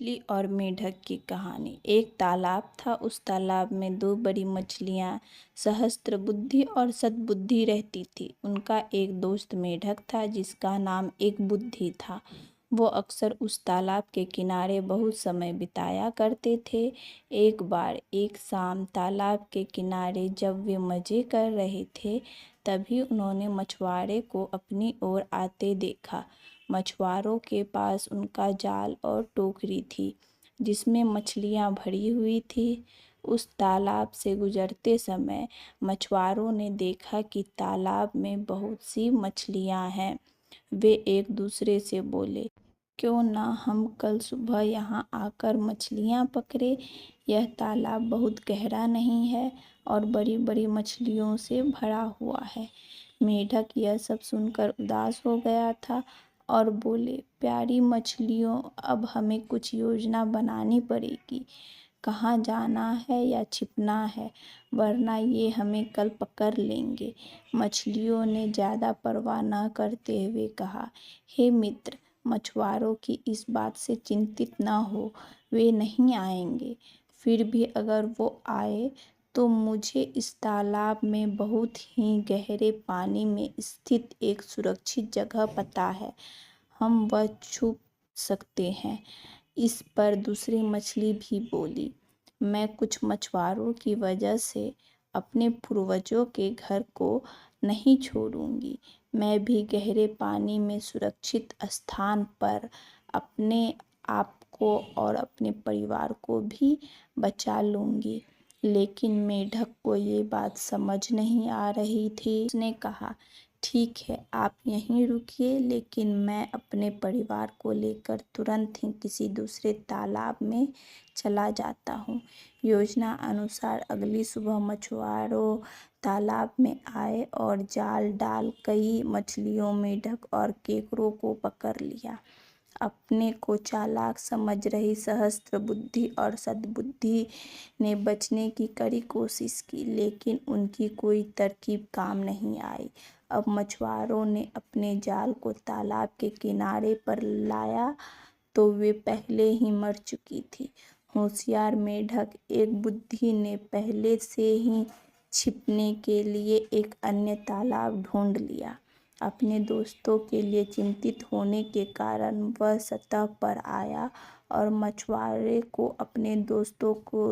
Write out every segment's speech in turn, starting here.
मछली और मेढक की कहानी। एक तालाब था। उस तालाब में दो बड़ी मछलियाँ सहस्त्रबुद्धि और सद्बुद्धि रहती थी। उनका एक दोस्त मेढक था जिसका नाम एक बुद्धि था। वो अक्सर उस तालाब के किनारे बहुत समय बिताया करते थे। एक बार एक शाम तालाब के किनारे जब वे मज़े कर रहे थे तभी उन्होंने मछुआरे को अपनी ओर आते देखा। मछुआरों के पास उनका जाल और टोकरी थी जिसमें मछलियाँ भरी हुई थी। उस तालाब से गुजरते समय मछुआरों ने देखा कि तालाब में बहुत सी मछलियाँ हैं। वे एक दूसरे से बोले, क्यों ना हम कल सुबह यहाँ आकर मछलियाँ पकड़े। यह तालाब बहुत गहरा नहीं है और बड़ी बड़ी मछलियों से भरा हुआ है। मेढक यह सब सुनकर उदास हो गया था और बोले, प्यारी मछलियों, अब हमें कुछ योजना बनानी पड़ेगी। कहाँ जाना है या छिपना है, वरना ये हमें कल पकड़ लेंगे। मछलियों ने ज़्यादा परवाह न करते हुए कहा, हे मित्र, मछुआरों की इस बात से चिंतित न हो, वे नहीं आएंगे। फिर भी अगर वो आए तो मुझे इस तालाब में बहुत ही गहरे पानी में स्थित एक सुरक्षित जगह पता है। हम वह छुप सकते हैं। इस पर दूसरी मछली भी बोली, मैं कुछ मछुआरों की वजह से अपने पूर्वजों के घर को नहीं छोड़ूंगी। मैं भी गहरे पानी में सुरक्षित स्थान पर अपने आप को और अपने परिवार को भी बचा लूँगी। लेकिन मेढक को ये बात समझ नहीं आ रही थी। उसने कहा, ठीक है, आप यहीं रुकिए, लेकिन मैं अपने परिवार को लेकर तुरंत ही किसी दूसरे तालाब में चला जाता हूँ। योजना अनुसार अगली सुबह मछुआरों तालाब में आए और जाल डाल कई मछलियों, मेढक और केकड़ों को पकड़ लिया। अपने को चालाक समझ रही सहस्त्रबुद्धि और सद्बुद्धि ने बचने की कड़ी कोशिश की, लेकिन उनकी कोई तरकीब काम नहीं आई। अब मछुआरों ने अपने जाल को तालाब के किनारे पर लाया तो वे पहले ही मर चुकी थी। होशियार मेढक एक बुद्धि ने पहले से ही छिपने के लिए एक अन्य तालाब ढूंढ लिया। अपने दोस्तों के लिए चिंतित होने के कारण वह सतह पर आया और मछुआरे को अपने दोस्तों को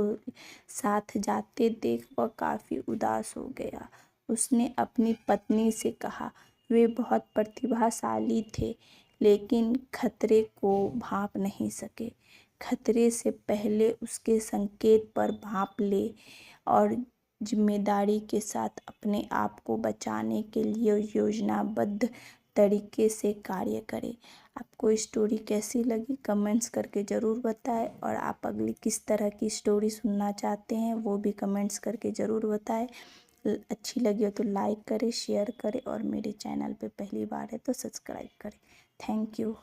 साथ जाते देख वह काफ़ी उदास हो गया। उसने अपनी पत्नी से कहा, वे बहुत प्रतिभाशाली थे लेकिन खतरे को भांप नहीं सके। खतरे से पहले उसके संकेत पर भांप ले और जिम्मेदारी के साथ अपने आप को बचाने के लिए योजनाबद्ध तरीके से कार्य करें। आपको स्टोरी कैसी लगी कमेंट्स करके ज़रूर बताएं, और आप अगली किस तरह की स्टोरी सुनना चाहते हैं वो भी कमेंट्स करके ज़रूर बताएं। अच्छी लगी हो तो लाइक करें, शेयर करें और मेरे चैनल पे पहली बार है तो सब्सक्राइब करें। Thank you.